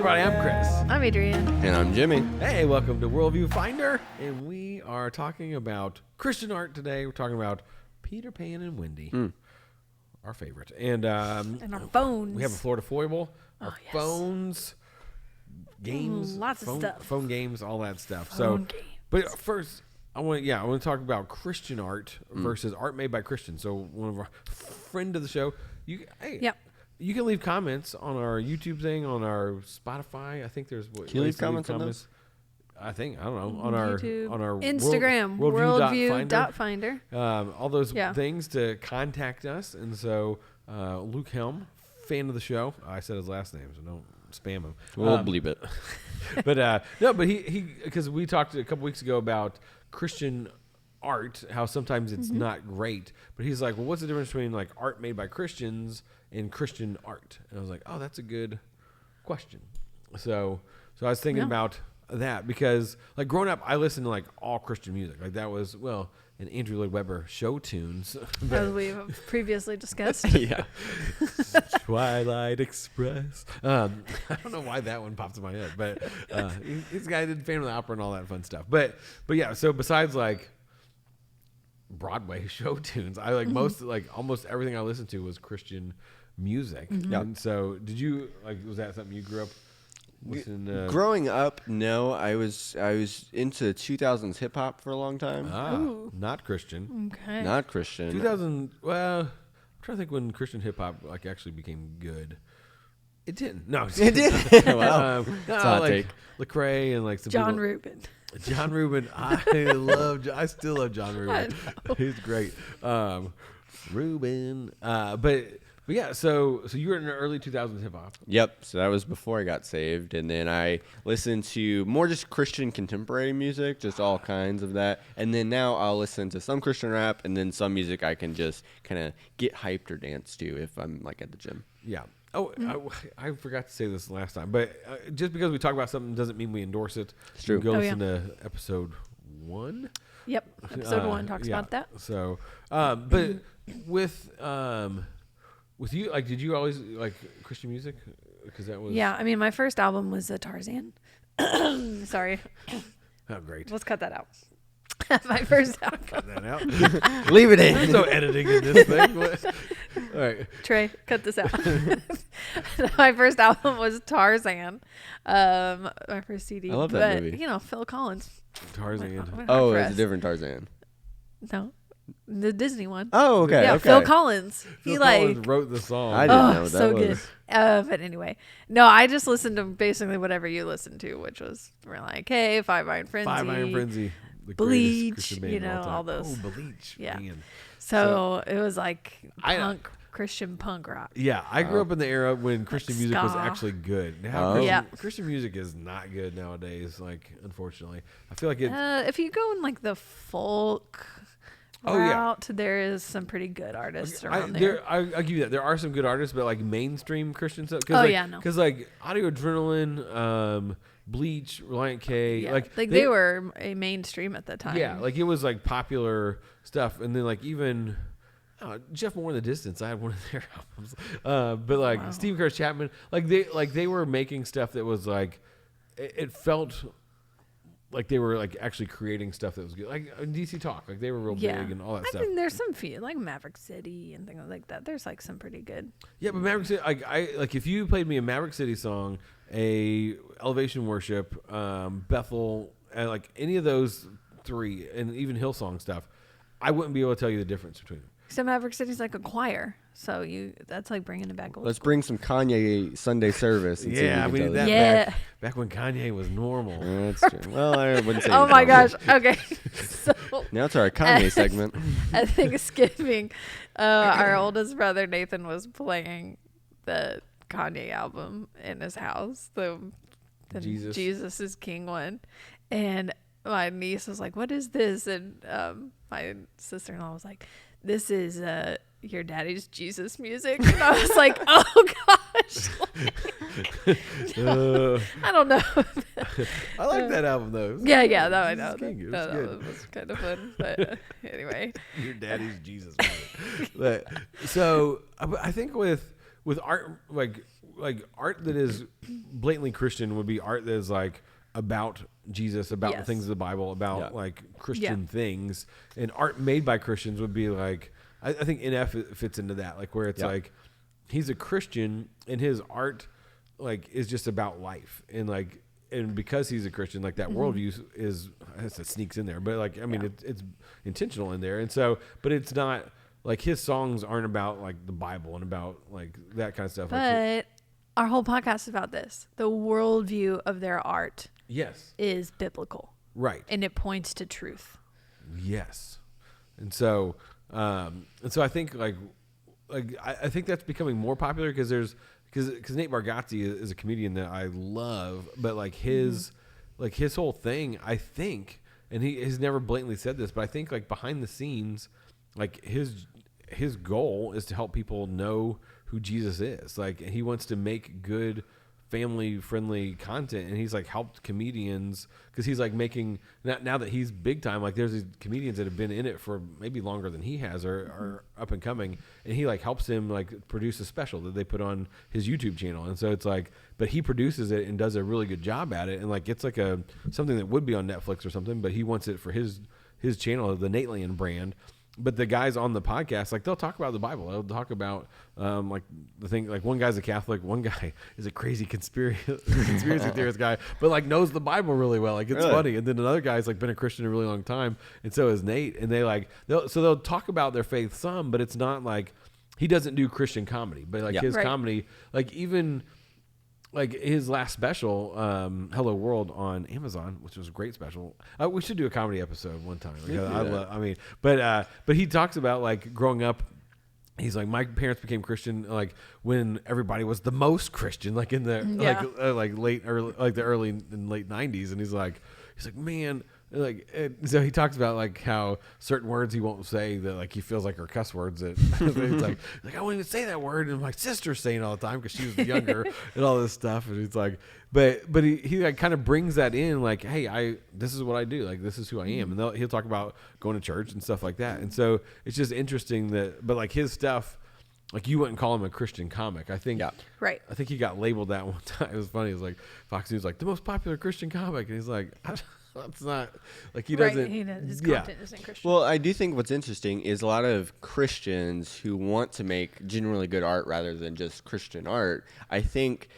everybody, I'm Chris. I'm Adrian. And I'm Jimmy. Hey, welcome to Worldview Finder. And we are talking about Christian art today. We're talking about Peter, Pan and Wendy, our favorite. And our phones. We have a Florida foible, our yes. phones, games, lots of stuff. Phone games, all that stuff. Phone games. But first, I want to talk about Christian art versus art made by Christians. So one of our friend of the show, you can leave comments on our YouTube thing, on our Spotify. I think there's Can you leave comments on this? I think, I don't know, on YouTube, our Instagram, worldview.finder. All those things to contact us. And so Luke Helm, fan of the show. I said his last name, so don't spam him. We'll bleep it. But no, but he because we talked a couple weeks ago about Christian art, how sometimes it's not great. But he's like, well, what's the difference between like art made by Christians and Christian art? And I was like, oh, that's a good question. So I was thinking about that because like growing up, I listened to like all Christian music. Like that was, and Andrew Lloyd Webber show tunes. As we've previously discussed. Yeah. Twilight Express. I don't know why that one pops in my head, but he's a guy that did Phantom of the Opera and all that fun stuff. But yeah, so besides like Broadway show tunes, I like almost everything I listened to was Christian music. And so did you was that something you grew up listening? Growing up, no, I was into 2000s hip hop for a long time. Not Christian. Okay. Not Christian. 2000. Well, I'm trying to think when Christian hip hop like actually became good. It didn't. No, it did. Wow. That's hot take. Lecrae and like some John people, Rubin. John Rubin, I still love John Rubin. He's great. Rubin. But yeah, so you were in the early 2000s hip hop. Yep. So that was before I got saved. And then I listened to more just Christian contemporary music, just all kinds of that. And then now I'll listen to some Christian rap and then some music I can just kind of get hyped or dance to if I'm like at the gym. Yeah. Oh, I forgot to say this last time, but just because we talk about something doesn't mean we endorse it. It's true. Go listen to episode 1. Yep. Episode 1 talks about that. So, but with you, like, did you always like Christian music? Because that was I mean, my first album was Tarzan. Sorry. Oh, great. Let's cut that out. My first album. Cut that out. Leave it in. There's no editing in this thing. All right. Trey, cut this out. My first album was Tarzan. My first CD. I love that movie. You know, Phil Collins. Tarzan. Oh, it's a different Tarzan. No. The Disney one. Oh, okay. Yeah, okay. Phil Collins. Phil Collins wrote the song. I didn't know what that so was. good. But anyway, no, I just listened to basically whatever you listened to, which was we're like, hey, Five Iron Frenzy. The Bleach, you know, all those. Oh, Bleach. Yeah. Man. So it was like Christian punk rock. Yeah, I grew up in the era when Christian music was ska. actually good. Now Christian music is not good nowadays, like, unfortunately. I feel like it... if you go in like the folk route, there is some pretty good artists around there. I'll give you that. There are some good artists, but like mainstream Christian stuff. Because like Audio Adrenaline, Bleach, Reliant K, like they were a mainstream at the time. Yeah, like it was like popular stuff, and then like even Jeff Moore in the Distance, I had one of their albums. But like Steve Curtis Chapman, they were making stuff that was like it felt like they were like actually creating stuff that was good. Like DC Talk, like they were real big and all that stuff. I mean, there's some like Maverick City and things like that. There's like some pretty good. Yeah, but Maverick City, like if you played me a Maverick City song, a Elevation Worship, Bethel, and like any of those three, and even Hillsong stuff, I wouldn't be able to tell you the difference between them. So Maverick City's like a choir, so that's like bringing it back. Let's bring some Kanye Sunday service. And yeah, see if that back when Kanye was normal. That's true. Well, I wouldn't say. Oh my gosh. Okay. So now it's our Kanye segment. At Thanksgiving, our oldest brother Nathan was playing the Kanye album in his house, the Jesus is King one, and my niece was like, "What is this?" And my sister-in-law was like, "This is your daddy's Jesus music." And I was like, "Oh gosh." I don't know. I like that album though. Yeah, that I know. That was kind of fun. But anyway, your daddy's Jesus music. But so I think with with art, like art that is blatantly Christian would be art that is like about Jesus, about the things of the Bible, about like Christian things, and art made by Christians would be like, I think NF fits into that, like where it's like he's a Christian and his art like is just about life, and because he's a Christian, like that worldview is it sneaks in there, but like I mean it's intentional in there, and so but it's not like his songs aren't about like the Bible and about like that kind of stuff. But our whole podcast is about this. The worldview of their art is biblical. Right. And it points to truth. Yes. And so I think I think that's becoming more popular because Nate Bargatze is a comedian that I love, but like his whole thing, I think, and he has never blatantly said this, but I think like behind the scenes, like his goal is to help people know who Jesus is. Like he wants to make good family friendly content, and he's like helped comedians because he's like making now that he's big time, like there's these comedians that have been in it for maybe longer than he has or are up and coming, and he like helps him like produce a special that they put on his YouTube channel. And so it's like, but he produces it and does a really good job at it, and like it's like something that would be on Netflix or something, but he wants it for his channel, the Nateland brand. But the guys on the podcast, like they'll talk about the Bible. They'll talk about like the thing. Like one guy's a Catholic, one guy is a crazy conspiracy theorist guy, but like knows the Bible really well. Like it's funny. And then another guy's like been a Christian a really long time, and so is Nate. And they'll talk about their faith some, but it's not like he doesn't do Christian comedy. But like his comedy, like even. Like his last special, Hello World on Amazon, which was a great special. We should do a comedy episode one time. But he talks about like growing up. He's like, my parents became Christian like when everybody was the most Christian, like in the the early and late 90s, and he's like, man. So he talks about like how certain words he won't say that like he feels like are cuss words that it's like I won't even say that word, and my sister's saying it all the time because she was younger and all this stuff, and he's like, but he like kind of brings that in like, hey, this is what I do, like this is who I am, and he'll talk about going to church and stuff like that, and so it's just interesting but like his stuff. Like you wouldn't call him a Christian comic. I think right. I think he got labeled that one time. It was funny. It was like Fox News like the most popular Christian comic, and he's like, that's not like he doesn't. His content isn't Christian. Well, I do think what's interesting is a lot of Christians who want to make genuinely good art rather than just Christian art. I think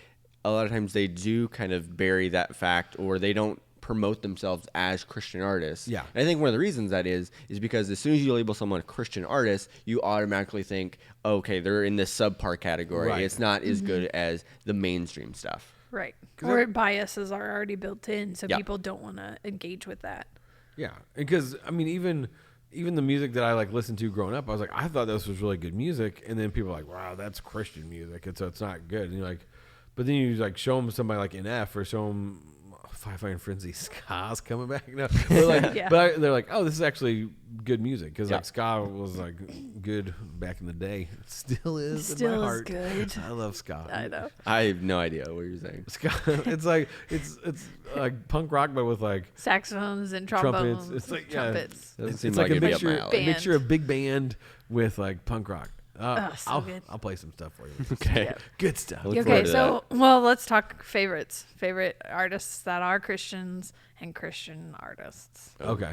a lot of times they do kind of bury that fact, or they don't promote themselves as Christian artists. Yeah. And I think one of the reasons that is because as soon as you label someone a Christian artist, you automatically think, okay, they're in this subpar category. Right. It's not as good as the mainstream stuff. Right. Or biases are already built in, so people don't want to engage with that. Yeah. Because, I mean, even the music that I like listened to growing up, I was like, I thought this was really good music. And then people are like, wow, that's Christian music. And so it's not good. And you're like, but then you like show them somebody like NF or show them Five Iron Frenzy Ska's coming back. No, but like, they're like, oh, this is actually good music because like ska was like good back in the day. It still is in my heart. Good. I love ska. I know. I have no idea what you're saying. Ska. It's like it's like punk rock, but with like saxophones and trombones. Trumpets. It's like trumpets. It's like a mixture of big band with like punk rock. I'll play some stuff for you. Okay. Yeah. Good stuff. Okay, so let's talk favorites. Favorite artists that are Christians and Christian artists. Okay.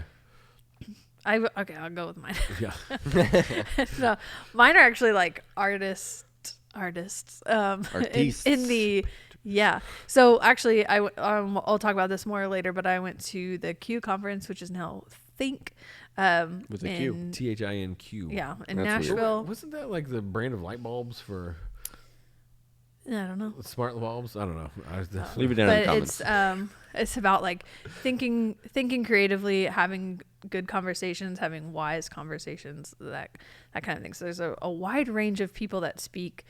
I'll go with mine. Yeah. So mine are actually like artists. Artistes. In the So actually, I'll talk about this more later. But I went to the Q conference, which is now Think. With a Q. THINQ. Yeah, in That's Nashville. weird. Wasn't that like the brand of light bulbs for I don't know. smart bulbs? I don't know. Leave it down in the But comments. it's about like thinking creatively, having good conversations, having wise conversations, that kind of thing. So there's a wide range of people that speak.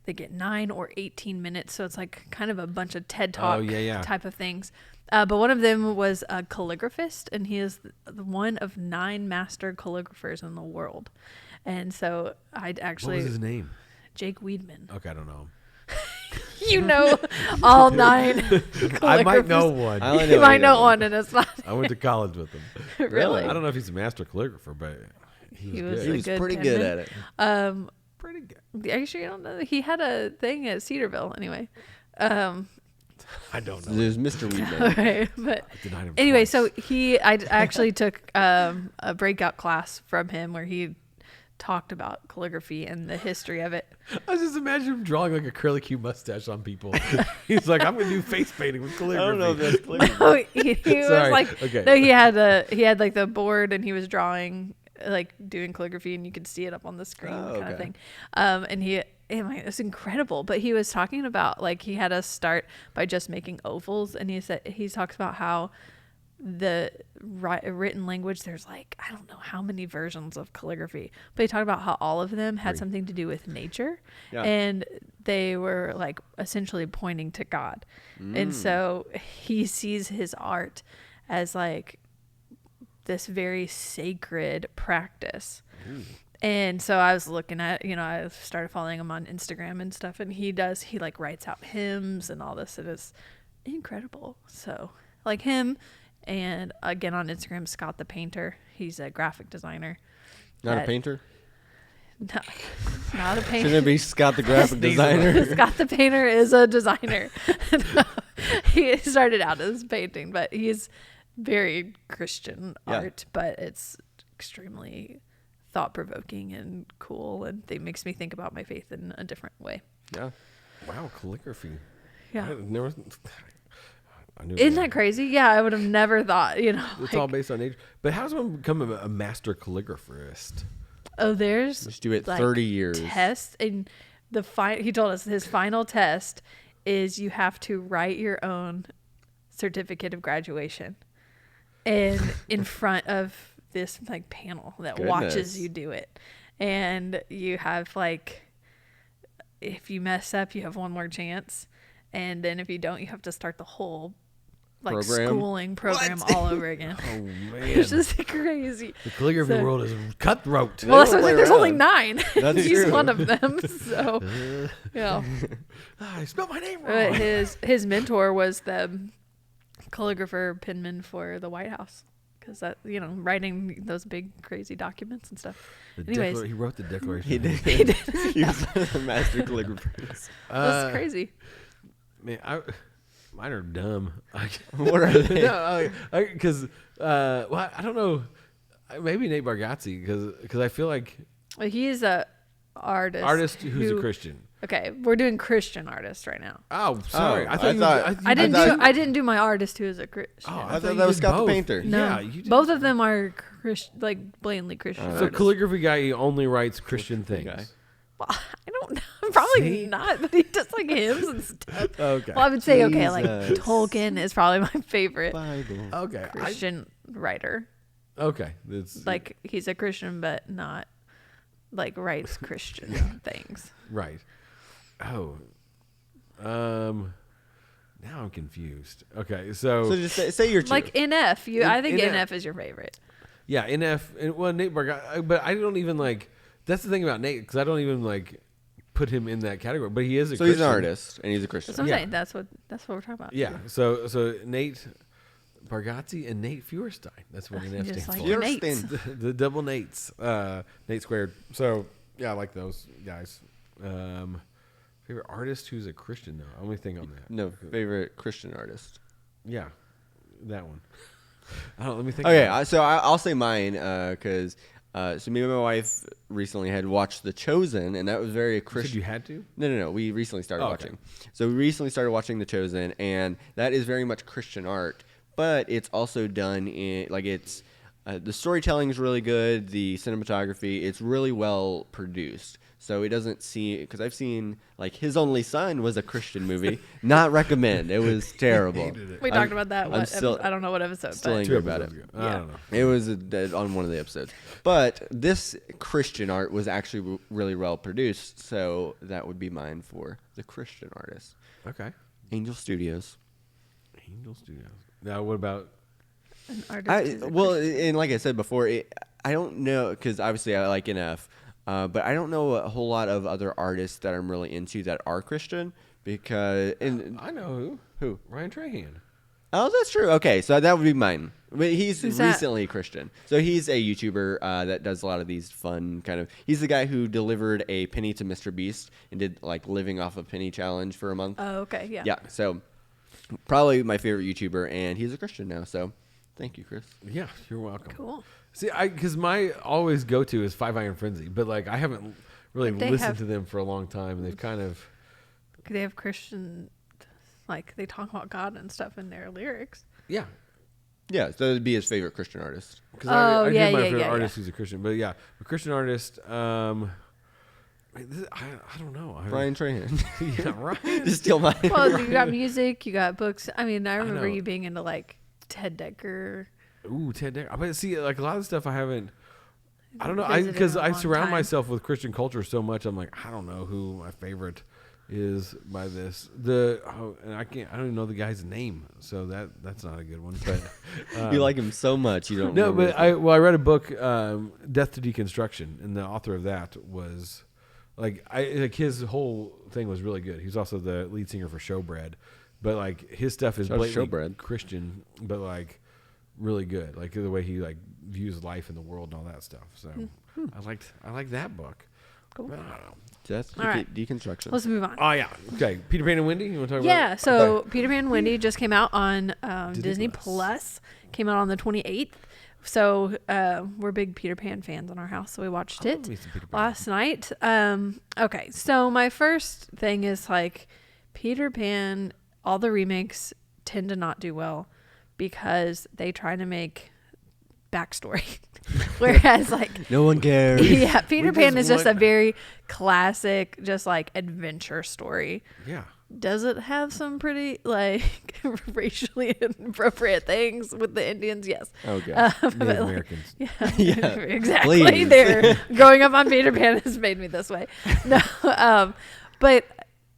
They get 9 or 18 minutes, so it's like kind of a bunch of TED Talk type of things. But one of them was a calligraphist, and he is one of 9 master calligraphers in the world. And so I'd actually... What was his name? Jake Weedman. Okay, I don't know him. You know all 9 I might know one. You might know one, and it's not... I went to college with him. Really? I don't know if he's a master calligrapher, but he was good. He was pretty good at it. pretty good. Are you sure you don't know? He had a thing at Cedarville anyway. I don't know. There's Mr. Weedman. Okay, but I denied him anyway, twice. so I actually took a breakout class from him where he talked about calligraphy and the history of it. I just imagine him drawing like a curly Q mustache on people. He's like, I'm gonna do face painting with calligraphy. I don't know if that's calligraphy. No, he was Sorry. like, Okay. no, he had like the board and he was drawing, like doing calligraphy, and you could see it up on the screen kind of thing. And it was incredible. But he was talking about like he had us start by just making ovals, and he talks about how the written language, there's like I don't know how many versions of calligraphy, but he talked about how all of them had something to do with nature, and they were like essentially pointing to God. And so he sees his art as like this very sacred practice. And so I was looking at, I started following him on Instagram and stuff, and he like writes out hymns and all this. It is incredible. So like him. And again, on Instagram, Scott the Painter. He's a graphic designer. Not a painter? No, not a painter. Shouldn't it be Scott the graphic designer? Scott the Painter is a designer. He started out as painting, but he's very Christian art, but it's extremely thought-provoking and cool, and it makes me think about my faith in a different way. Yeah. Wow, calligraphy. Yeah. Isn't that crazy? Yeah, I would have never thought, It's all based on nature. But how does one become a master calligraphist? Oh, there's Just do it 30 years. Tests, and he told us his final test is you have to write your own certificate of graduation, and in front of this like panel that watches you do it, and you have like, if you mess up, you have one more chance, and then if you don't, you have to start the whole schooling program all over again. Oh man, It's just crazy. The calligraphy world is cutthroat. Well, that's what I was like, there's only 9. That's He's true. one of them. So, yeah. I spelled my name wrong. His mentor was the calligrapher penman for the White House, because that writing those big crazy documents and stuff. Anyways, he wrote the Declaration. He did. He was a master calligrapher. That's crazy. Man, mine are dumb. What are they? No, because I don't know. Maybe Nate Bargatze, because I feel like He is a artist who's a Christian. Okay, we're doing Christian artist right now. Oh, sorry. Oh, I thought I didn't do my artist who is a Christian. Oh, I thought that was Scott the Painter. No, Yeah, you did. both of them are like blatantly Christian. So artists. calligraphy guy, he only writes Christian things. guy. Well, I don't know. Probably See? not, but he does like hymns and stuff. Okay. Well, I would say like Jesus. Tolkien is probably my favorite Bible. Okay. Christian writer. Okay. That's Like he's a Christian, but not like writes Christian things. right. Oh. Now I'm confused. Okay. So just say your two. Like NF. I think NF. NF is your favorite. Yeah, NF. Well, Nate Bargatze, but I don't even like. That's the thing about Nate, because I don't even like put him in that category. But he is a So Christian. he's an artist and he's a Christian. That's what I'm Yeah. saying. That's what we're talking about. Yeah. So Nate Bargatze and Nate Feuerstein. That's what NF Just stands like for. your Feuerstein. Nates. The double Nates. Nate squared. So yeah, I like those guys. Favorite artist who's a Christian though. Only thing on that. No, favorite Christian artist. Yeah, that one. Let me think. Okay, about it. so I'll say mine because so me and my wife recently had watched The Chosen, and that was very You said Christian. you had to. No. We recently started Oh, okay. watching. So we recently started watching The Chosen, and that is very much Christian art, but it's also done in it's the storytelling is really good. The cinematography, it's really well produced. So it doesn't seem, because I've seen like His Only Son was a Christian movie. Not recommend. It was terrible. Hated it. We talked about that. I'm still- I don't know what episode. still But angry about it. Episodes ago. I don't know. It was on one of the episodes. But this Christian art was actually really well produced, so that would be mine for the Christian artist. Okay. Angel Studios. Angel Studios. Now, what about? an artist who's a Well, Christian. and like I said before, I don't know, because obviously I like NF, but I don't know a whole lot of other artists that I'm really into that are Christian, because... I know who. Who? Ryan Trahan. Oh, that's true. Okay, so that would be mine. But he's Who's that? recently Christian. So he's a YouTuber that does a lot of these fun kind of... He's the guy who delivered a penny to Mr. Beast and did like living off a penny challenge for a month. Oh, okay, yeah. Yeah, so probably my favorite YouTuber, and he's a Christian now, so thank you, Chris. Yeah, you're welcome. Cool. See, because my always go-to is Five Iron Frenzy, but like I haven't really listened to them for a long time, and they've kind of... They have Christian, like they talk about God and stuff in their lyrics. Yeah. Yeah, so it'd be his favorite Christian artist. Because I did my favorite artist who's a Christian, but yeah, a Christian artist. I don't know. Brian Trahan. Yeah, right. Just steal mine. Well, you got music, you got books. I mean, I remember you being into like Ted Dekker. Ooh, Ted Dekker. But see, like a lot of stuff I haven't. I don't know. Because I surround myself with Christian culture so much. I'm like, I don't know who my favorite is by this. And I don't even know the guy's name, so that's not a good one. But you like him so much, you don't. No, but I read a book, Death to Deconstruction, and the author of that was like his whole thing was really good. He's also the lead singer for Showbread, but like his stuff is blatantly Christian, but like really good. Like the way he like views life in the world and all that stuff. So I like that book. Cool. But I don't know. Just deconstruction. Let's move on. Oh yeah. Okay. Peter Pan and Wendy. You want to talk about? Yeah. So Peter Pan and Wendy just came out on Disney Plus. Came out on the 28th. So we're big Peter Pan fans in our house, so we watched it last night. Okay. So my first thing is like Peter Pan. All the remakes tend to not do well because they try to make backstory. Whereas like no one cares. Yeah, Peter Pan is just a very classic, just like adventure story. Yeah. Does it have some pretty like racially inappropriate things with the Indians? Yes. Okay. Native Americans. Yeah, exactly. Please. They're growing up on Peter Pan has made me this way. No, but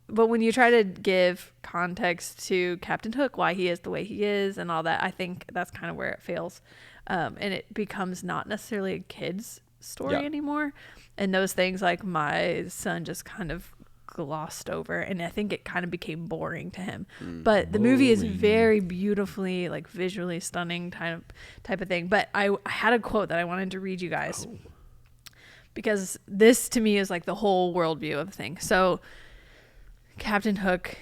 when you try to give context to Captain Hook, why he is the way he is, and all that, I think that's kind of where it fails. And it becomes not necessarily a kid's story anymore. And those things like my son just kind of glossed over. And I think it kind of became boring to him. But the movie is very beautifully, like visually stunning type of thing. But I had a quote that I wanted to read you guys. Because this to me is like the whole worldview of the thing. So Captain Hook,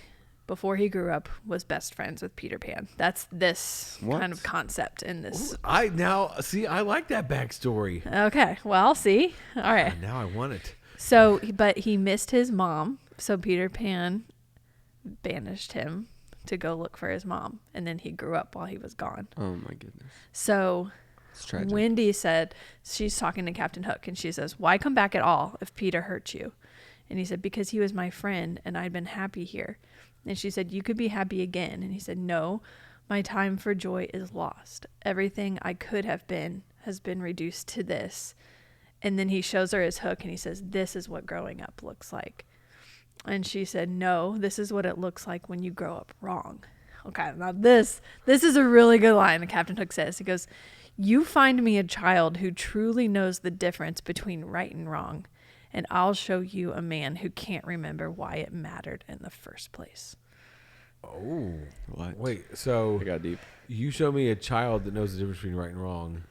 before he grew up, was best friends with Peter Pan. That's this kind of concept in this. I like that backstory. Okay, well, see? All right. Now I want it. So, but he missed his mom, so Peter Pan banished him to go look for his mom, and then he grew up while he was gone. Oh, my goodness. So Wendy said, she's talking to Captain Hook, and she says, why come back at all if Peter hurt you? And he said, because he was my friend, and I'd been happy here. And she said, you could be happy again. And he said, no, my time for joy is lost. Everything I could have been has been reduced to this. And then he shows her his hook and he says, this is what growing up looks like. And she said, no, this is what it looks like when you grow up wrong. Okay, now this is a really good line that Captain Hook says. He goes, you find me a child who truly knows the difference between right and wrong. And I'll show you a man who can't remember why it mattered in the first place. Oh. What? Wait, so I got deep. You show me a child that knows the difference between right and wrong,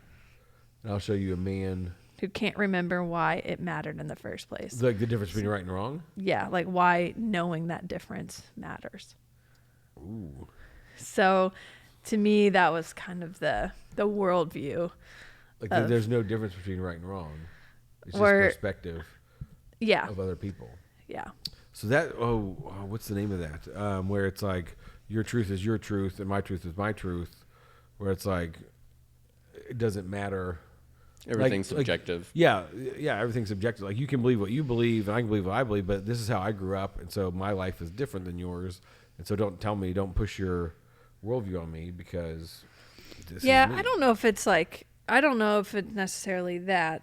and I'll show you a man who can't remember why it mattered in the first place. Like the difference between right and wrong? Yeah, like why knowing that difference matters. Ooh. So to me, that was kind of the worldview. Like there's no difference between right and wrong. It's just perspective. Yeah. Of other people. Yeah. So that, what's the name of that? Where it's like, your truth is your truth and my truth is my truth. Where it's like, it doesn't matter. Everything's subjective. Yeah, everything's subjective. Like you can believe what you believe and I can believe what I believe, but this is how I grew up. And so my life is different than yours. And so don't push your worldview on me because this is me. I don't know if it's necessarily that.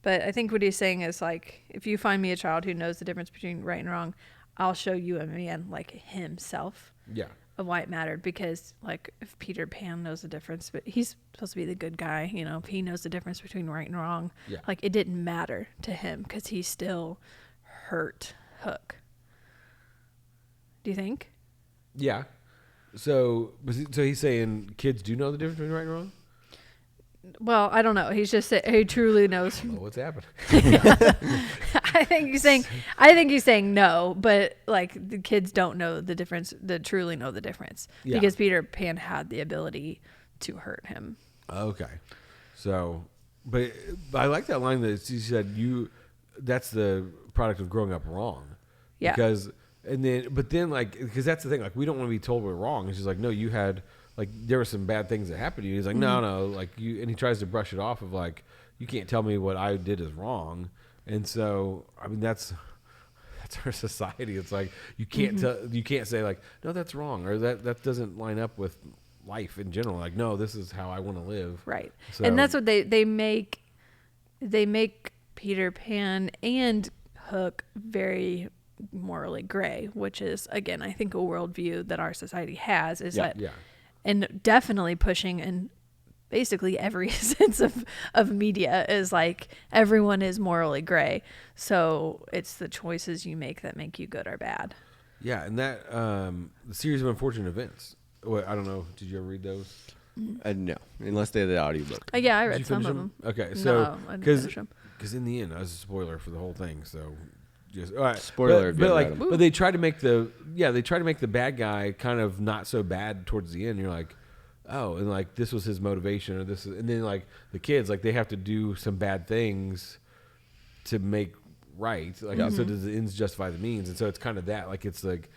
But I think what he's saying is like, if you find me a child who knows the difference between right and wrong, I'll show you a man like himself. Yeah. Of why it mattered. Because like if Peter Pan knows the difference, but he's supposed to be the good guy, if he knows the difference between right and wrong, like it didn't matter to him because he still hurt Hook. Do you think? Yeah. So he's saying kids do know the difference between right and wrong? Well, I don't know. He's just he truly knows. Oh, what's happening? I think he's saying no, but like the kids don't know the difference. That truly know the difference because Peter Pan had the ability to hurt him. Okay, so but I like that line that she said that's the product of growing up wrong. Yeah. Because that's the thing. Like we don't want to be told we're wrong. And she's like, no, you had. Like there were some bad things that happened to you. He's like, no, like you, and he tries to brush it off of like, you can't tell me what I did is wrong. And so, I mean, that's our society. It's like you can't you can't say like, no, that's wrong, or that doesn't line up with life in general. Like, no, this is how I want to live. Right. So, and that's what they make Peter Pan and Hook very morally gray, which is again, I think a worldview that our society has is that. Yeah. And definitely pushing in basically every sense of media is like everyone is morally gray. So it's the choices you make that make you good or bad. Yeah, and that the series of unfortunate events. I don't know. Did you ever read those? No, unless they had the audiobook. Yeah, I read some of them. Okay, so because in the end, that was a spoiler for the whole thing. So just all right. Spoiler, but they try to make the bad guy kind of not so bad towards the end. You're like, oh, and like this was his motivation, and then like the kids, like they have to do some bad things to make right. Like so, does the ends justify the means? And so it's kind of that. Like it's like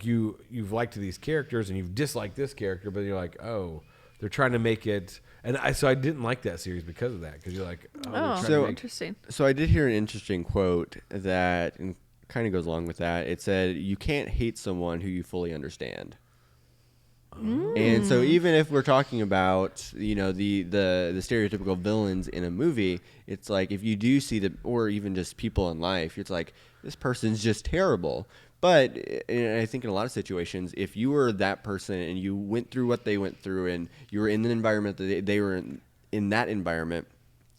you've liked these characters and you've disliked this character, but you're like, oh, they're trying to make it. And I didn't like that series because of that, because you're like, oh, so interesting. So I did hear an interesting quote that kind of goes along with that. It said, "You can't hate someone who you fully understand." And so even if we're talking about, the stereotypical villains in a movie, it's like if you do see or even just people in life, it's like this person's just terrible. But I think in a lot of situations, if you were that person and you went through what they went through and you were in the environment that they were in that environment,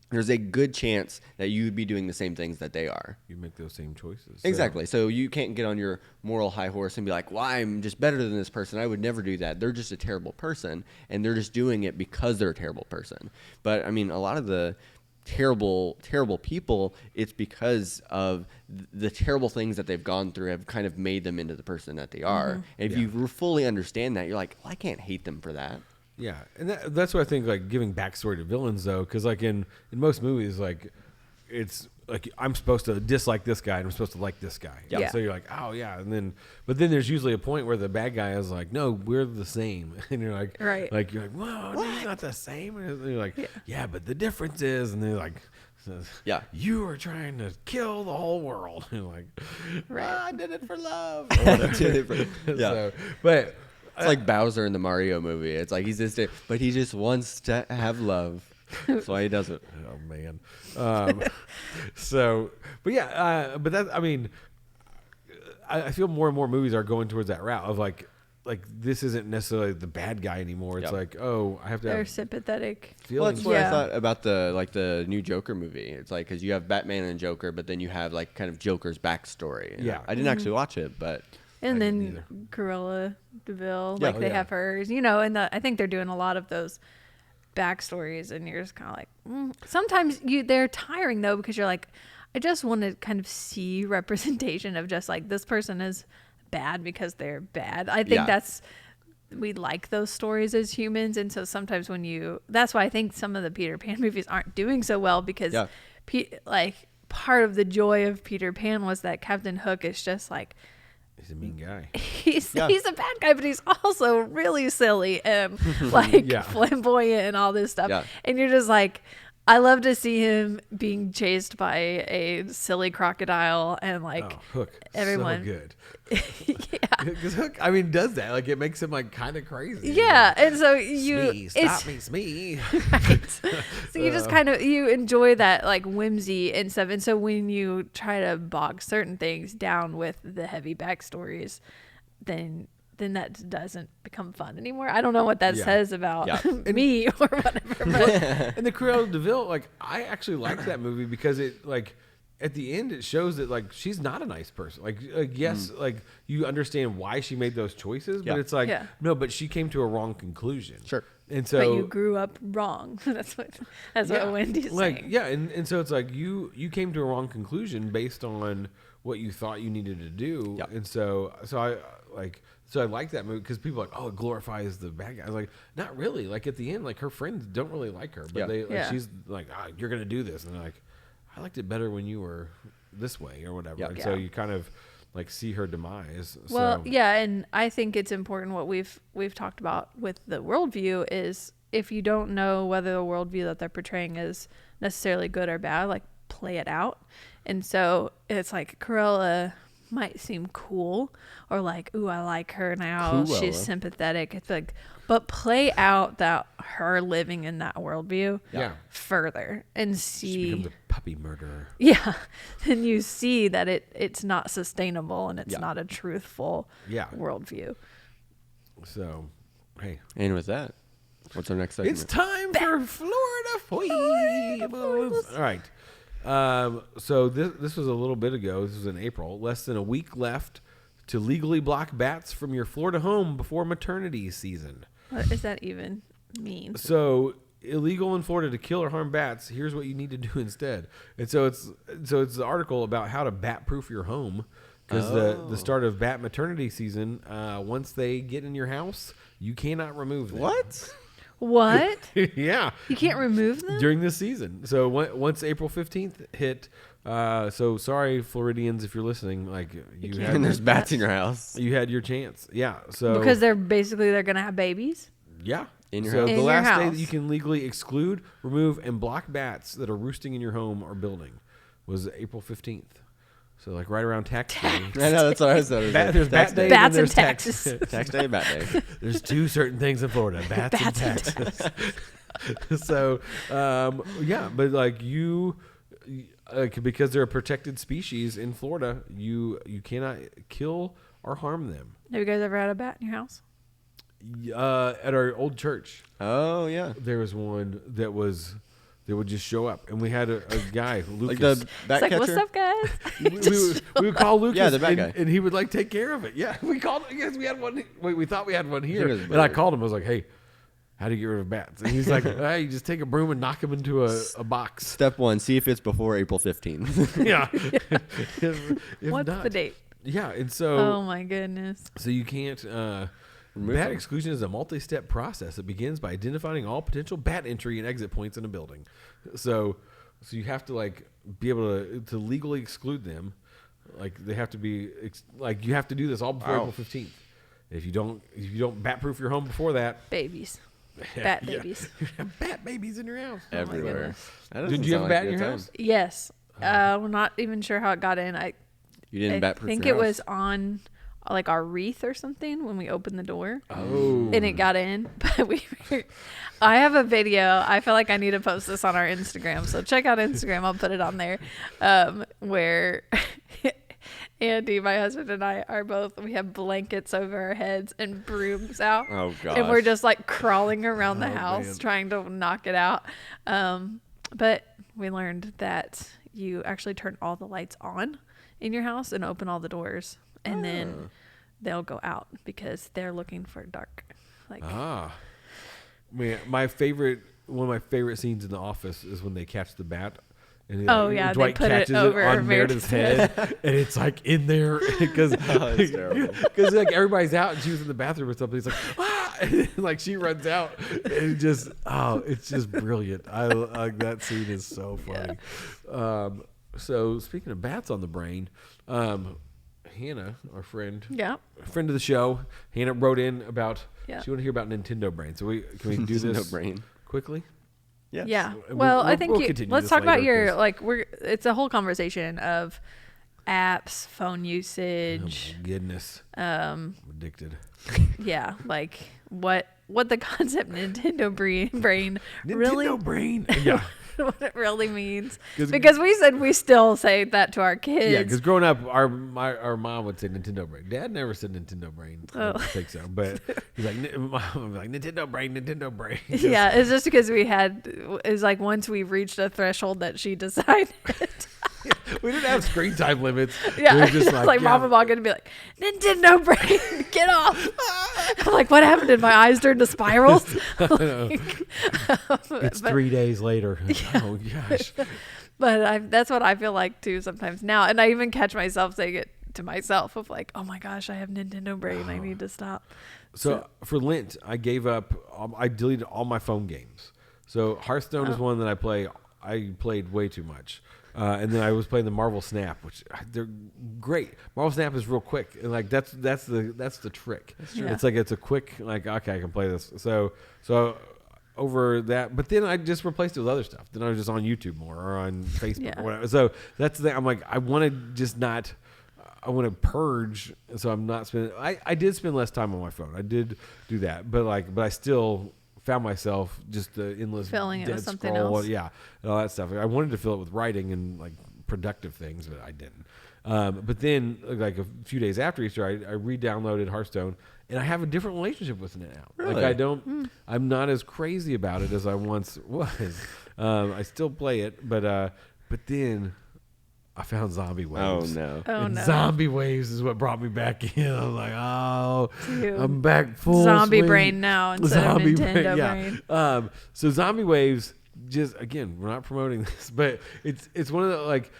there's a good chance that you would be doing the same things that they are. You make those same choices. Exactly. So you can't get on your moral high horse and be like, well, I'm just better than this person. I would never do that. They're just a terrible person, and they're just doing it because they're a terrible person. But, I mean, a lot of the terrible people, it's because of the terrible things that they've gone through have kind of made them into the person that they are. And if you fully understand that, you're like, well, I can't hate them for that. Yeah, and that's what I think, like, giving backstory to villains, though, because, like, in most movies, like, it's, like, I'm supposed to dislike this guy, and I'm supposed to like this guy. Yeah. So you're like, oh, yeah, but then there's usually a point where the bad guy is like, no, we're the same. And you're like, right. Like, you're like, whoa, he's not the same. And you're like, yeah, but the difference is, and they're like, you are trying to kill the whole world. And you're like, I did it for love. So, but... It's like Bowser in the Mario movie. It's like but he just wants to have love. That's why he does it. Oh man. But yeah, but that, I mean, I feel more and more movies are going towards that route of like this isn't necessarily the bad guy anymore. It's like, oh, I have to. They're sympathetic. Well, that's what I thought about the new Joker movie. It's like because you have Batman and Joker, but then you have like kind of Joker's backstory. Yeah, I didn't actually watch it, but. And then Cruella DeVille, they have hers, and I think they're doing a lot of those backstories, and you're just kind of like, sometimes they're tiring though, because you're like, I just want to kind of see representation of just like this person is bad because they're bad. I think we like those stories as humans, and so sometimes that's why I think some of the Peter Pan movies aren't doing so well, because part of the joy of Peter Pan was that Captain Hook is just like, he's a mean guy. He's a bad guy, but he's also really silly and flamboyant and all this stuff. Yeah. And you're just like, I love to see him being chased by a silly crocodile and like Hook. Everyone. So good. Because Hook, I mean, does that. Like, it makes him like kind of crazy. Yeah. And so Smee. Right. So you just kind of, you enjoy that like whimsy and stuff. And so when you try to bog certain things down with the heavy backstories, then that doesn't become fun anymore. I don't know what that says about me or whatever. But. And the Cruella DeVille, like, I actually liked that movie because it, like, at the end, it shows that like she's not a nice person. Like yes, like you understand why she made those choices, but it's like no, but she came to a wrong conclusion. Sure. And so, but you grew up wrong. That's what Wendy's like, saying. Yeah, and so it's like you came to a wrong conclusion based on what you thought you needed to do. Yep. And so I like that movie because people are like, oh, it glorifies the bad guy. I was like, not really. Like at the end, like her friends don't really like her, but she's like, you're gonna do this, and they're like, I liked it better when you were this way or whatever. And so you kind of like see her demise. Well, and I think it's important what we've talked about with the worldview is if you don't know whether the worldview that they're portraying is necessarily good or bad, like play it out. And so it's like Cruella might seem cool or like, ooh, I like her now. Cruella. She's sympathetic. It's like, but play out that her living in that worldview further and see. She becomes a puppy murderer. Yeah. Then you see that it's not sustainable and it's not a truthful worldview. So, hey. And with that, what's our next segment? It's time for Florida Foibles. All right. So this was a little bit ago. This was in April. Less than a week left to legally block bats from your Florida home before maternity season. What does that even mean? So illegal in Florida to kill or harm bats. Here's what you need to do instead. And so it's the article about how to bat-proof your home because the start of bat maternity season. Once they get in your house, you cannot remove them. What? Yeah. You can't remove them? During this season. So once April 15th hit, so sorry, Floridians, if you're listening, like you had, and there's bats in your house. You had your chance. Yeah. So because they're going to have babies? Yeah. In your so house. The last day that you can legally exclude, remove, and block bats that are roosting in your home or building was April 15th. So like right around tax day. I know, that's what I said. There's bat day. Bats and and taxes. Tax day, bat day. There's two certain things in Florida: bats and taxes. So, but like because they're a protected species in Florida, you cannot kill or harm them. Have you guys ever had a bat in your house? At our old church. Oh yeah, there was one that would just show up, and we had a guy, Lucas. Like the bat catcher? What's up, guys? we would call Lucas, the bat guy. and he would like take care of it. Yeah, we called. Yes, we had one. We thought we had one here, and I called him. I was like, "Hey, how do you get rid of bats?" And he's like, "Hey, you just take a broom and knock them into a box." Step 1: see if it's before April 15th. Yeah. What's the date? Yeah, and so. Oh my goodness. So you can't. Bat exclusion is a multi-step process. It begins by identifying all potential bat entry and exit points in a building. So you have to like be able to legally exclude them. Like they have to be like you have to do this all before April 15th. If you don't bat-proof your home before that, babies, bat babies, you have bat babies in your house everywhere. Did you have a bat in your house? Yes. We're not even sure how it got in. You didn't bat-proof your house? I think it was on like our wreath or something when we opened the door. Oh. And it got in. But I have a video. I feel like I need to post this on our Instagram. So check out Instagram. I'll put it on there. Where Andy, my husband, and I we have blankets over our heads and brooms out. Oh gosh. And we're just like crawling around the house trying to knock it out. But we learned that you actually turn all the lights on in your house and open all the doors. And then they'll go out because they're looking for dark. Man, one of my favorite scenes in The Office is when they catch the bat. And Dwight they put catches it over on Meredith's head, and it's like in there because like everybody's out and she was in the bathroom or something. He's like, ah! And like she runs out, and it's just brilliant. That scene is so funny. Yeah. So speaking of bats on the brain, Hannah, our friend, friend of the show, Hannah wrote in about she wanted to hear about Nintendo Brain. So can we do this Brain quickly? Yes. Yeah. Well, I think let's talk about it's a whole conversation of apps, phone usage. Oh my goodness. Addicted. Yeah, like what the concept Nintendo brain really Nintendo brain. Yeah. What it really means, because we said we still say that to our kids. Yeah, because growing up, our mom would say Nintendo brain. Dad never said Nintendo brain. I don't think so, but he's like, Mom, like Nintendo brain. Yeah, it's just because it's like once we've reached a threshold that she decided. We didn't have screen time limits. Yeah, we were just like mom would walk in and be like, Nintendo brain, get off. I'm like, what happened? Did my eyes turn to spirals? It's 3 days later. Yeah. Oh gosh. But that's what I feel like too sometimes now. And I even catch myself saying it to myself of like, oh my gosh, I have Nintendo brain. I need to stop. So for Lent, I gave up. I deleted all my phone games. So Hearthstone is one that I play. I played way too much. And then I was playing the Marvel Snap, which they're great. Marvel Snap is real quick, and like that's the trick. That's true. It's like it's a quick like okay, I can play this. So over that, but then I just replaced it with other stuff. Then I was just on YouTube more or on Facebook or whatever. So that's the thing. I'm like, I want to just not. I want to purge, so I'm not spending. I did spend less time on my phone. I did do that, but I still found myself just the endless filling dead it with something scroll, else. yeah, and all that stuff. I wanted to fill it with writing and like productive things, but I didn't. But then, like a few days after Easter, I re-downloaded Hearthstone, and I have a different relationship with it now. Really? Like I don't, I'm not as crazy about it as I once was. I still play it, but then I found Zombie Waves. Oh no! Oh no! Zombie Waves is what brought me back in. I'm like, oh, Dude. I'm back full Zombie swing. brain now instead of Nintendo brain. So Zombie Waves, just again, we're not promoting this, but it's one of the like,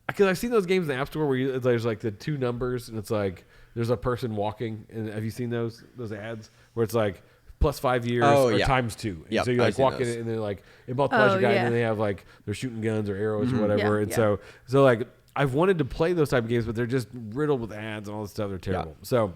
because I've seen those games in the App Store where there's like the two numbers and it's like there's a person walking, and have you seen those ads where it's like plus 5 years or times 2? And so you like walk in it and then like it multiplies your guy, and then they have like they're shooting guns or arrows or whatever. So like I've wanted to play those type of games, but they're just riddled with ads and all this stuff. They're terrible. So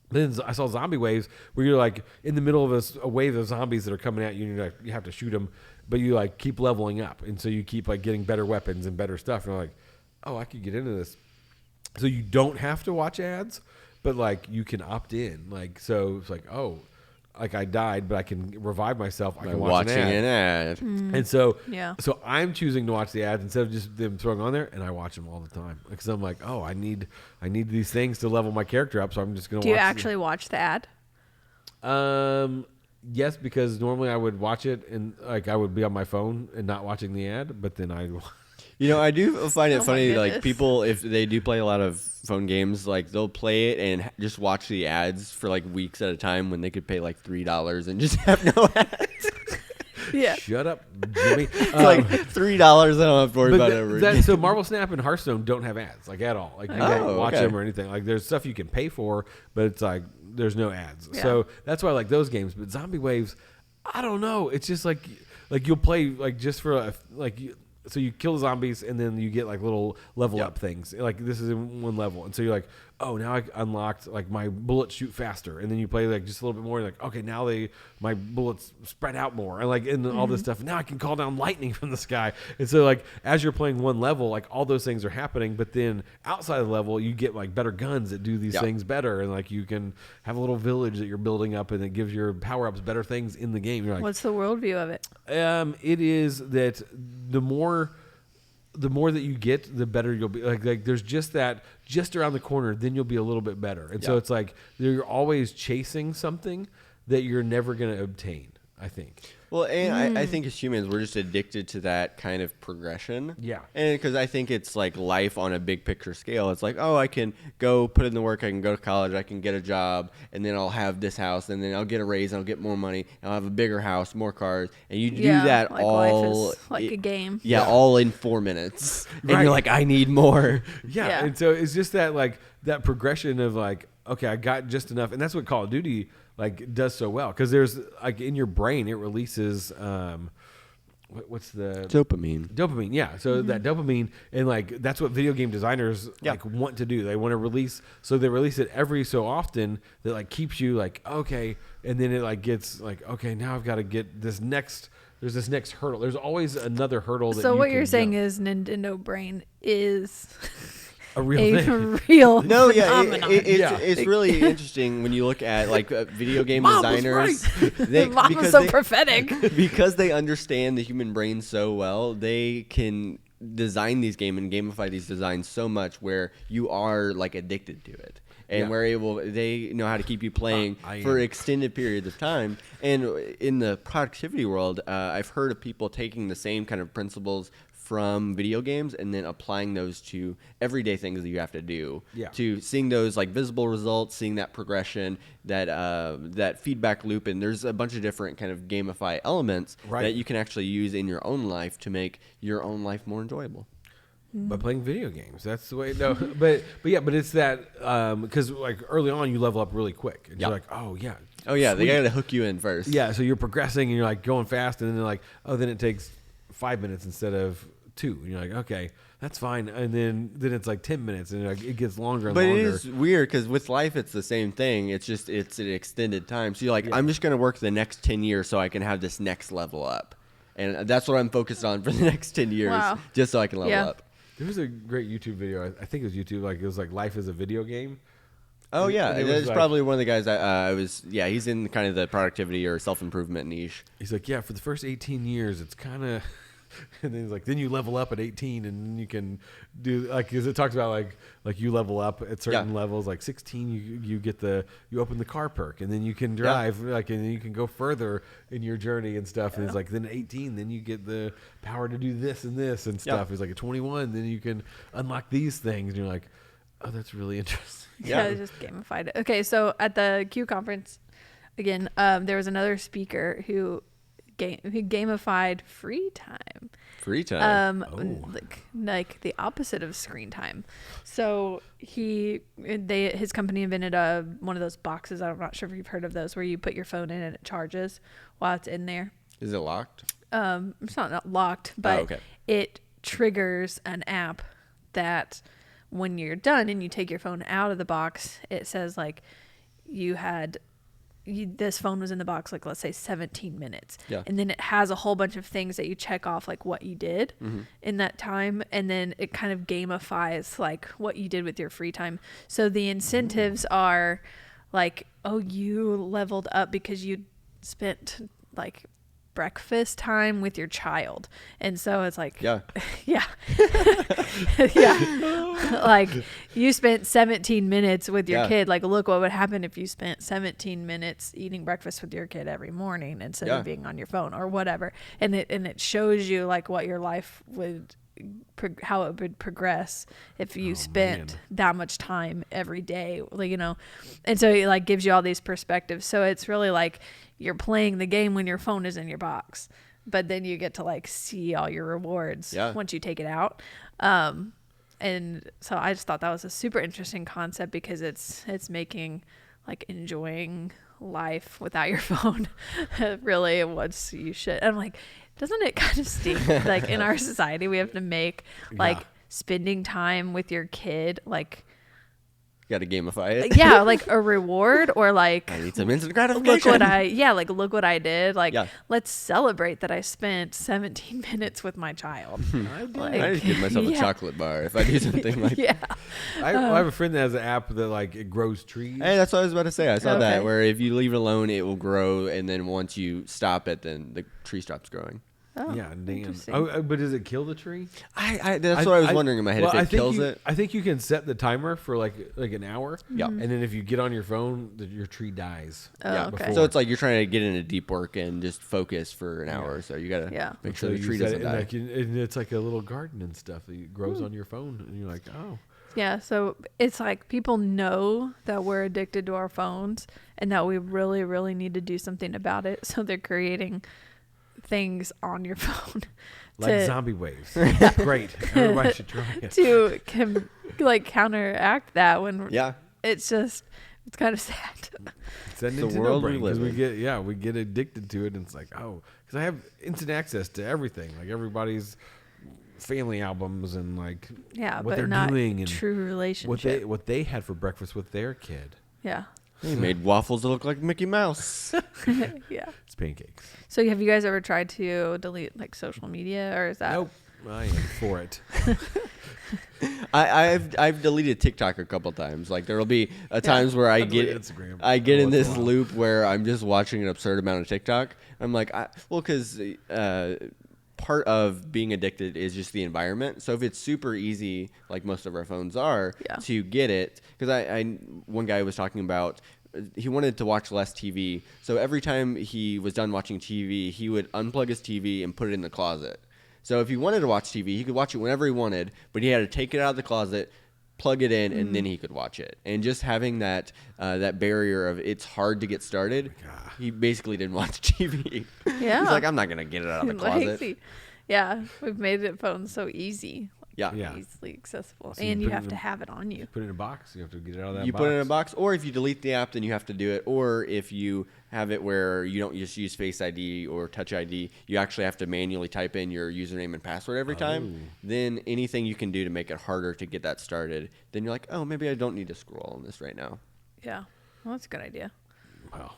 then I saw Zombie Waves where you're like in the middle of a wave of zombies that are coming at you, and you're like, you have to shoot them, but you like keep leveling up, and so you keep like getting better weapons and better stuff. And you're like, oh, I could get into this. So you don't have to watch ads, but like you can opt in. Like so, it's like, oh, like I died, but I can revive myself. I can watch an ad. And so I'm choosing to watch the ads instead of just them throwing on there, and I watch them all the time because I'm like, oh, I need these things to level my character up, so I'm just gonna. Do you actually watch the ad? Yes, because normally I would watch it and like I would be on my phone and not watching the ad, but then I. You know, I do find it funny, like, people, if they do play a lot of phone games, like, they'll play it and just watch the ads for, like, weeks at a time when they could pay, like, $3 and just have no ads. Yeah. Shut up, Jimmy. Like, $3, I don't have to worry about it ever again. So Marvel Snap and Hearthstone don't have ads, like, at all. Like, you can't watch them or anything. Like, there's stuff you can pay for, but it's, like, there's no ads. Yeah. So that's why I like those games. But Zombie Waves, I don't know. It's just, like you'll play, like, just for, so you kill the zombies, and then you get like little level up things. Like this is in one level, and so you're like, oh, now I unlocked like my bullets shoot faster, and then you play like just a little bit more. You're like, okay, now my bullets spread out more, and like and all this stuff. Now I can call down lightning from the sky, and so like as you're playing one level, like all those things are happening. But then outside of the level, you get like better guns that do these things better, and like you can have a little village that you're building up, and it gives your power ups better things in the game. You're like, what's the worldview of it? It is that the more that you get, the better you'll be. Like there's just around the corner, then you'll be a little bit better. And so it's like you're always chasing something that you're never going to obtain, I think. Well, and I think as humans, we're just addicted to that kind of progression. Yeah. And because I think it's like life on a big picture scale. It's like, oh, I can go put in the work. I can go to college. I can get a job. And then I'll have this house. And then I'll get a raise. And I'll get more money. And I'll have a bigger house, more cars. And you do that like all. Life is like a game. Yeah, all in 4 minutes. And you're like, I need more. Yeah. And so it's just that like that progression of like, okay, I got just enough. And that's what Call of Duty like does so well, because there's like in your brain it releases what's the dopamine, yeah. So that dopamine, and like that's what video game designers like want to do. They want to release, so they release it every so often that like keeps you like, okay, and then it like gets like, okay, now I've got to get this next. There's this next hurdle. There's always another hurdle. So what you're saying is Nintendo brain is a real thing. No, phenomenon. It's really interesting when you look at like video game designers. Mom was so prophetic. Because they understand the human brain so well, they can design these games and gamify these designs so much where you are like addicted to it. And they know how to keep you playing for extended periods of time. And in the productivity world, I've heard of people taking the same kind of principles from video games and then applying those to everyday things that you have to do. Yeah. To seeing those like visible results, seeing that progression, that feedback loop, and there's a bunch of different kind of gamify elements that you can actually use in your own life to make your own life more enjoyable. By playing video games, that's the way. No, but it's that because like early on you level up really quick, and you're like, oh yeah, they gotta hook you in first. Yeah, so you're progressing and you're like going fast, and then they're like, oh, then it takes 5 minutes instead of 2, and you're like, okay, that's fine, and then it's like 10 minutes, and like, it gets longer and longer. But it is weird because with life it's the same thing. It's just it's an extended time. So you're like, I'm just gonna work the next 10 years so I can have this next level up, and that's what I'm focused on for the next 10 years, just so I can level up. There was a great YouTube video. I think it was YouTube. Like it was like life is a video game. Oh yeah, it's like, probably one of the guys I was. Yeah, he's in kind of the productivity or self-improvement niche. He's like, yeah, for the first 18 years, it's kind of, and then he's like, then you level up at 18, and then you can do like, because it talks about like you level up at certain levels. Like 16, you get you open the car perk, and then you can drive like, and then you can go further in your journey and stuff. And it's like then at 18, then you get the power to do this and this and stuff. He's like at 21, then you can unlock these things, and you're like, oh, that's really interesting. Yeah, just gamified it. Okay, so at the Q conference, again, there was another speaker who gamified free time. Free time. Like the opposite of screen time. So his company invented one of those boxes. I'm not sure if you've heard of those, where you put your phone in and it charges while it's in there. Is it locked? It's not locked, but it triggers an app that when you're done and you take your phone out of the box, it says like this phone was in the box, like let's say 17 minutes. Yeah. And then it has a whole bunch of things that you check off, like what you did in that time. And then it kind of gamifies like what you did with your free time. So the incentives are like, oh, you leveled up because you spent like breakfast time with your child. And so it's like, yeah. Like you spent 17 minutes with your kid. Like, look what would happen if you spent 17 minutes eating breakfast with your kid every morning instead of being on your phone or whatever. And it shows you like what your life would, how it would progress if you spent that much time every day, like, you know. And so it like gives you all these perspectives. So it's really like you're playing the game when your phone is in your box, but then you get to like see all your rewards once you take it out. And so I just thought that was a super interesting concept because it's making like enjoying life without your phone really what you should. And I'm like, doesn't it kind of stink? Like in our society, we have to make like spending time with your kid like. You got to gamify it. Yeah, like a reward or like. I need some instant gratification. Look what I did. Like, let's celebrate that I spent 17 minutes with my child. I just give myself a chocolate bar if I do something like that. I have a friend that has an app that like it grows trees. Hey, that's what I was about to say. I saw that where if you leave it alone, it will grow, and then once you stop it, then the tree stops growing. Oh, yeah, damn. Oh, but does it kill the tree? That's what I was wondering in my head. If it kills it, I think you can set the timer for like an hour. Yeah, and then if you get on your phone, your tree dies. Okay. So it's like you're trying to get into deep work and just focus for an hour. So you gotta make sure the tree doesn't die. And it's like a little garden and stuff that grows on your phone, and you're like, oh. Yeah, so it's like people know that we're addicted to our phones and that we really, really need to do something about it. So they're creating things on your phone like zombie waves. Great, everybody should try it to counteract that when it's kind of sad. It's that Nintendo brain because we get addicted to it, and it's like, oh, because I have instant access to everything, like everybody's family albums and like what they're doing and true relationship, what they had for breakfast with their kid. He made waffles that look like Mickey Mouse. It's pancakes. So have you guys ever tried to delete like social media, or is that? Nope. I am for it. I've deleted TikTok a couple times. Like there'll be times where I get in this loop where I'm just watching an absurd amount of TikTok. I'm like, because part of being addicted is just the environment. So if it's super easy, like most of our phones are, to get it, because one guy was talking about he wanted to watch less TV. So every time he was done watching TV, he would unplug his TV and put it in the closet. So if he wanted to watch TV, he could watch it whenever he wanted, but he had to take it out of the closet, plug it in, and then he could watch it. And just having that that barrier of it's hard to get started, he basically didn't watch TV. Yeah. He's like, I'm not going to get it out of the closet. Yeah, we've made it phone so easy. Yeah. Easily accessible. So and you have to have it on you. Put it in a box. You have to get it out of that box. You put it in a box, or if you delete the app, then you have to do it. Or if you have it where you don't just use Face ID or Touch ID, you actually have to manually type in your username and password every time. Then anything you can do to make it harder to get that started, then you're like, oh, maybe I don't need to scroll on this right now. Yeah. Well, that's a good idea. Wow.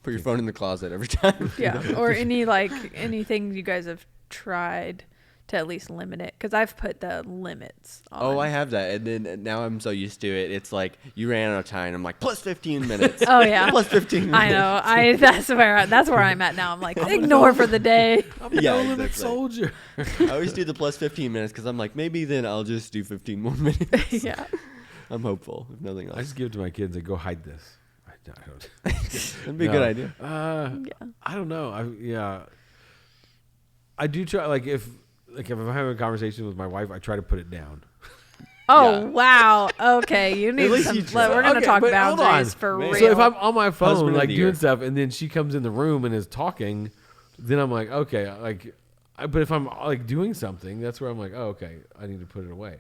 Put your phone in the closet every time. Yeah. Or anything you guys have tried to at least limit it, because I've put the limits on. Oh, I have that, and then now I'm so used to it. It's like you ran out of time. I'm like plus 15 minutes. Oh yeah, plus 15 minutes. I know. That's where I'm at now. I'm like ignore for the day. I'm a no-limit soldier. I always do the plus 15 minutes because I'm like maybe then I'll just do 15 more minutes. Yeah. I'm hopeful, if nothing else. I just give it to my kids. They go hide this. I don't. That'd be a good idea. Yeah. I don't know. I do try. Like if I'm having a conversation with my wife, I try to put it down. Oh wow. Okay, you need some. We're gonna talk boundaries for real. So if I'm on my phone, Husband like doing stuff, and then she comes in the room and is talking, then I'm like, okay, but if I'm like doing something, that's where I'm like, oh, okay, I need to put it away.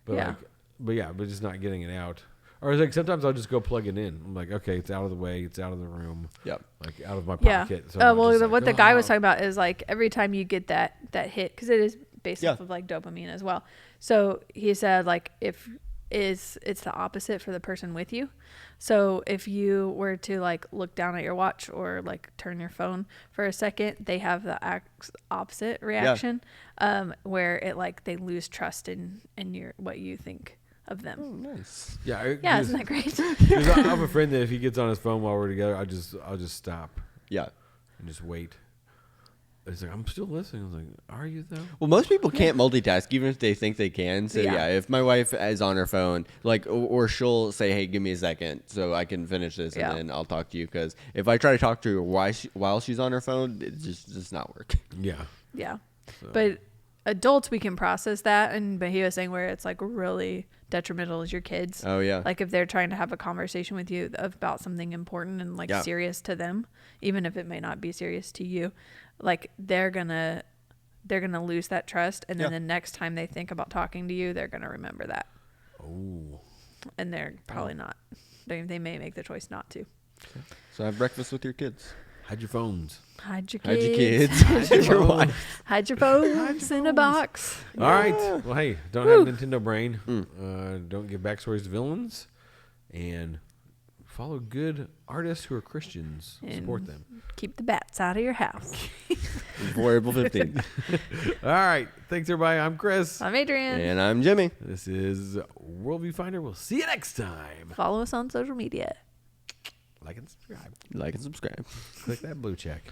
But but just not getting it out. Or it's like sometimes I'll just go plug it in. I'm like, okay, it's out of the way, it's out of the room. Yep. Like out of my pocket. So what the guy was talking about is like every time you get that hit, because it is based off of like dopamine as well. So he said like it's the opposite for the person with you. So if you were to like look down at your watch or like turn your phone for a second, they have the opposite reaction, where it like they lose trust in what you think of them. Oh, nice. Yeah, isn't that great? I have a friend that if he gets on his phone while we're together, I'll just stop. Yeah. And just wait. It's like, I'm still listening. I was like, are you though? Well, most people can't multitask, even if they think they can. So if my wife is on her phone, like, or she'll say, "Hey, give me a second so I can finish this, and then I'll talk to you." Because if I try to talk to her while she's on her phone, it just does not work. Yeah. Yeah. So. But adults, we can process that, but he was saying where it's like really detrimental is your kids. Oh yeah. Like if they're trying to have a conversation with you about something important and like serious to them, even if it may not be serious to you, like they're gonna lose that trust, and then the next time they think about talking to you, they're gonna remember that. Oh. And they're probably not. They may make the choice not to. So have breakfast with your kids. Hide your phones. Hide your kids. Hide your phones in a box. All right. Well, hey, don't have Nintendo brain. Don't give backstories to villains, and follow good artists who are Christians. And support them. Keep the bats out of your house. Before April 15th. All right. Thanks, everybody. I'm Chris. I'm Adrian. And I'm Jimmy. This is Worldview Finder. We'll see you next time. Follow us on social media. Like and subscribe. Like and subscribe. Click that blue check.